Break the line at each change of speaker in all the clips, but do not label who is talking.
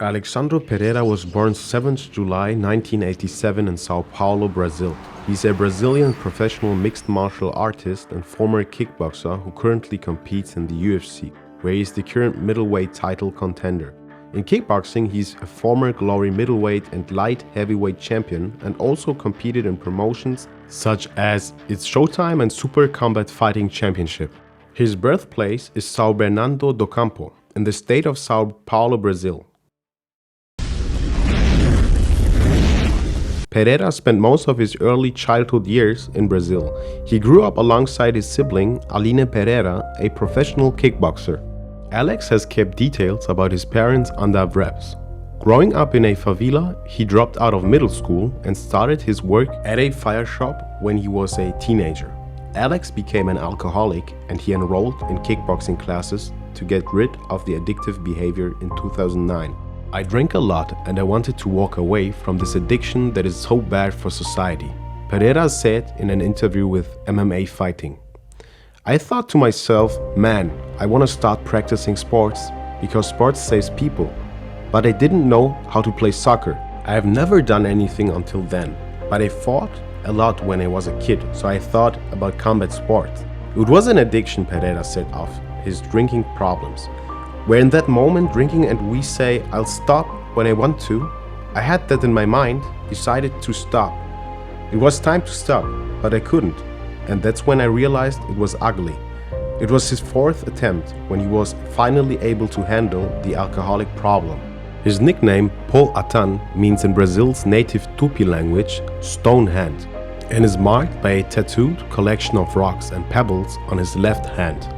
Alexandre Pereira was born 7th July 1987 in Sao Paulo, Brazil. He's a Brazilian professional mixed martial artist and former kickboxer who currently competes in the UFC, where he is the current middleweight title contender. In kickboxing, he's a former Glory middleweight and light heavyweight champion and also competed in promotions such as It's Showtime and Super Combat Fighting Championship. His birthplace is São Bernardo do Campo, in the state of Sao Paulo, Brazil. Pereira spent most of his early childhood years in Brazil. He grew up alongside his sibling, Aline Pereira, a professional kickboxer. Alex has kept details about his parents under wraps. Growing up in a favela, he dropped out of middle school and started his work at a fire shop when he was a teenager. Alex became an alcoholic and he enrolled in kickboxing classes to get rid of the addictive behavior in 2009. I drank a lot and I wanted to walk away from this addiction that is so bad for society, Pereira said in an interview with MMA Fighting. I thought to myself, man, I want to start practicing sports because sports saves people, but I didn't know how to play soccer. I have never done anything until then, but I fought a lot when I was a kid, so I thought about combat sports. It was an addiction, Pereira said of his drinking problems. Where in that moment drinking and we say, I'll stop when I want to, I had that in my mind, decided to stop. It was time to stop, but I couldn't. And that's when I realized it was ugly. It was his fourth attempt when he was finally able to handle the alcoholic problem. His nickname, Pau Atan, means in Brazil's native Tupi language, stone hand, and is marked by a tattooed collection of rocks and pebbles on his left hand.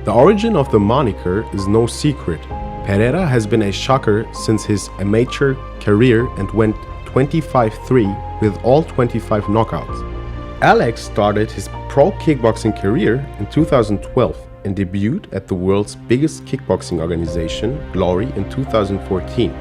The origin of the moniker is no secret. Pereira has been a shocker since his amateur career and went 25-3 with all 25 knockouts. Alex started his pro kickboxing career in 2012 and debuted at the world's biggest kickboxing organization, Glory, in 2014,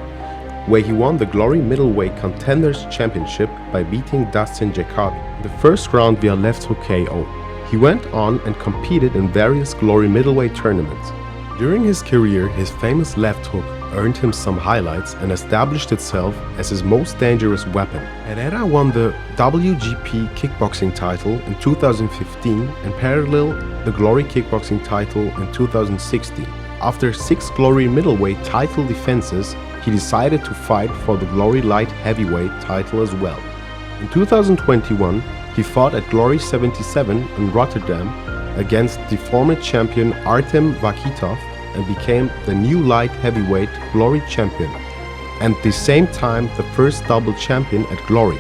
where he won the Glory Middleweight Contenders Championship by beating Dustin Jacoby in the first round via left hook KO. He went on and competed in various Glory middleweight tournaments. During his career, his famous left hook earned him some highlights and established itself as his most dangerous weapon. Pereira won the WGP kickboxing title in 2015 and parallel the Glory kickboxing title in 2016. After 6 Glory middleweight title defenses, he decided to fight for the Glory light heavyweight title as well. In 2021, he fought at Glory 77 in Rotterdam against the former champion Artem Vakitov and became the new light heavyweight Glory champion, and at the same time the first double champion at Glory.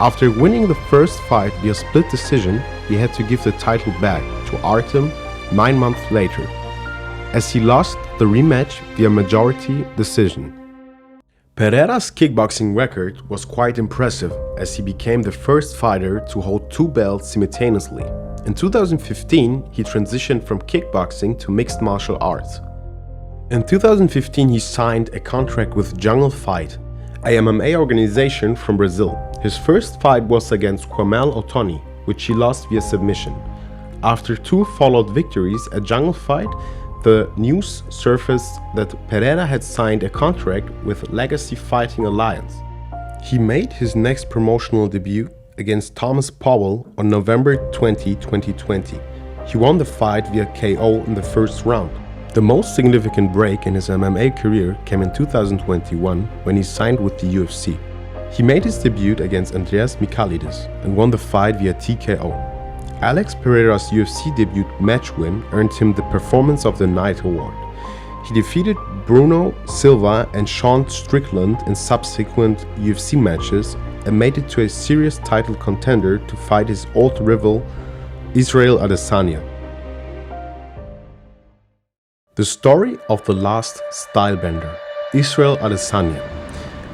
After winning the first fight via split decision, he had to give the title back to Artem 9 months later, as he lost the rematch via majority decision. Pereira's kickboxing record was quite impressive as he became the first fighter to hold 2 belts simultaneously. In 2015, he transitioned from kickboxing to mixed martial arts. In 2015, he signed a contract with Jungle Fight, a MMA organization from Brazil. His first fight was against Kwamel Otoni, which he lost via submission. After 2 followed victories at Jungle Fight, the news surfaced that Pereira had signed a contract with Legacy Fighting Alliance. He made his next promotional debut against Thomas Powell on November 20, 2020. He won the fight via KO in the first round. The most significant break in his MMA career came in 2021 when he signed with the UFC. He made his debut against Andreas Michailidis and won the fight via TKO. Alex Pereira's UFC debut match win earned him the Performance of the Night award. He defeated Bruno Silva and Sean Strickland in subsequent UFC matches and made it to a serious title contender to fight his old rival Israel Adesanya. The story of the last stylebender, Israel Adesanya.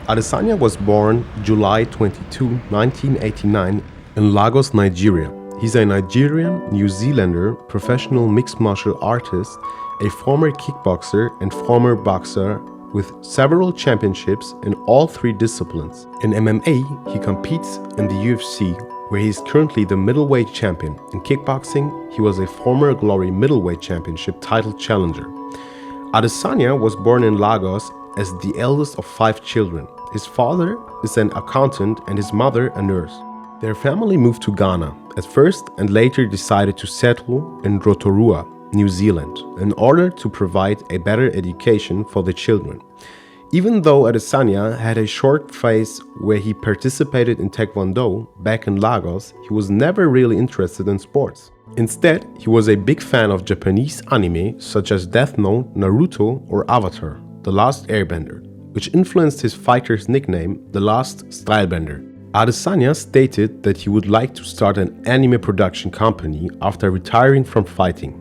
Adesanya was born July 22, 1989 in Lagos, Nigeria. He's a Nigerian, New Zealander, professional mixed martial artist, a former kickboxer and former boxer with several championships in all 3 disciplines. In MMA, he competes in the UFC, where he is currently the middleweight champion. In kickboxing, he was a former Glory middleweight championship title challenger. Adesanya was born in Lagos as the eldest of 5 children. His father is an accountant and his mother a nurse. Their family moved to Ghana at first and later decided to settle in Rotorua, New Zealand, in order to provide a better education for the children. Even though Adesanya had a short phase where he participated in Taekwondo back in Lagos, he was never really interested in sports. Instead, he was a big fan of Japanese anime such as Death Note, Naruto, or Avatar, The Last Airbender, which influenced his fighter's nickname, The Last Stylebender. Adesanya stated that he would like to start an anime production company after retiring from fighting.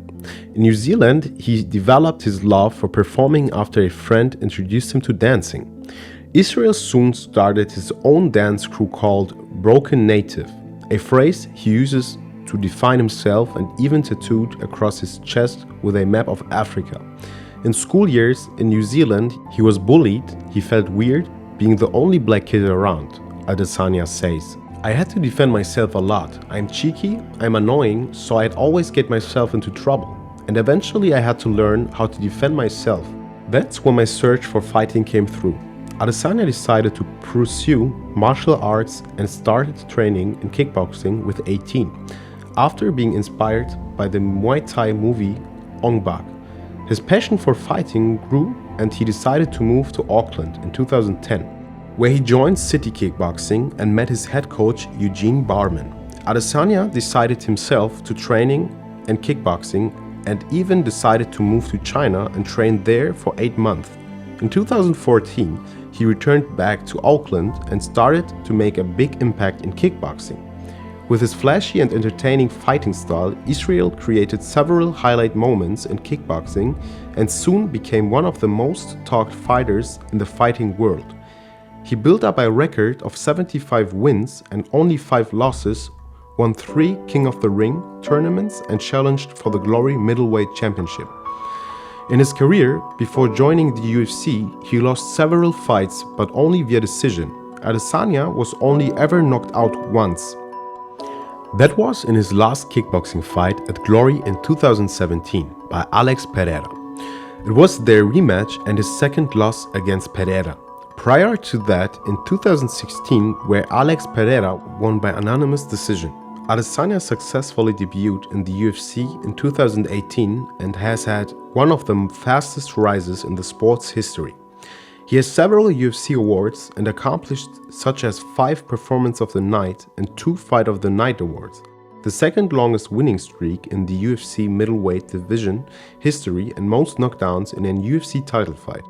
In New Zealand, he developed his love for performing after a friend introduced him to dancing. Israel soon started his own dance crew called Broken Native, a phrase he uses to define himself and even tattooed across his chest with a map of Africa. In school years in New Zealand, he was bullied. He felt weird being the only black kid around, Adesanya says. I had to defend myself a lot. I'm cheeky, I'm annoying, so I'd always get myself into trouble. And eventually I had to learn how to defend myself. That's when my search for fighting came through. Adesanya decided to pursue martial arts and started training in kickboxing with 18, after being inspired by the Muay Thai movie Ong Bak. His passion for fighting grew and he decided to move to Auckland in 2010. Where he joined City Kickboxing and met his head coach Eugene Barman. Adesanya decided himself to training and kickboxing and even decided to move to China and train there for 8 months. In 2014, he returned back to Auckland and started to make a big impact in kickboxing. With his flashy and entertaining fighting style, Israel created several highlight moments in kickboxing and soon became one of the most talked fighters in the fighting world. He built up a record of 75 wins and only 5 losses, won 3 King of the Ring tournaments and challenged for the Glory Middleweight Championship. In his career, before joining the UFC, he lost several fights but only via decision. Adesanya was only ever knocked out once. That was in his last kickboxing fight at Glory in 2017 by Alex Pereira. It was their rematch and his second loss against Pereira. Prior to that, in 2016, where Alex Pereira won by unanimous decision. Adesanya successfully debuted in the UFC in 2018 and has had one of the fastest rises in the sport's history. He has several UFC awards and accomplished such as 5 Performance of the Night and 2 Fight of the Night awards, the second longest winning streak in the UFC middleweight division history and most knockdowns in a UFC title fight.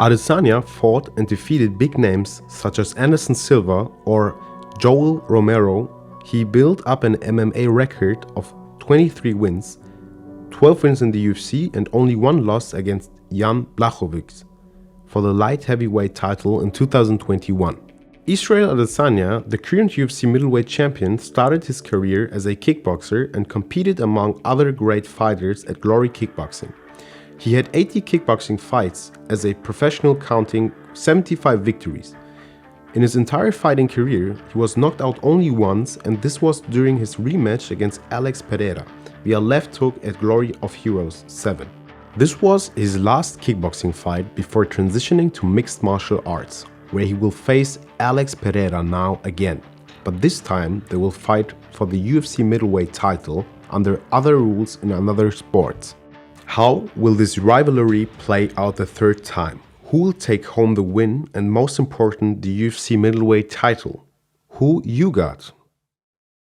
Adesanya fought and defeated big names such as Anderson Silva or Joel Romero. He built up an MMA record of 23 wins, 12 wins in the UFC and only 1 loss against Jan Blachowicz for the light heavyweight title in 2021. Israel Adesanya, the current UFC middleweight champion, started his career as a kickboxer and competed among other great fighters at Glory Kickboxing. He had 80 kickboxing fights as a professional, counting 75 victories. In his entire fighting career, he was knocked out only once, and this was during his rematch against Alex Pereira via left hook at Glory of Heroes 7. This was his last kickboxing fight before transitioning to mixed martial arts, where he will face Alex Pereira now again. But this time they will fight for the UFC middleweight title under other rules in another sport. How will this rivalry play out the third time? Who will take home the win and most important, the UFC middleweight title? Who you got?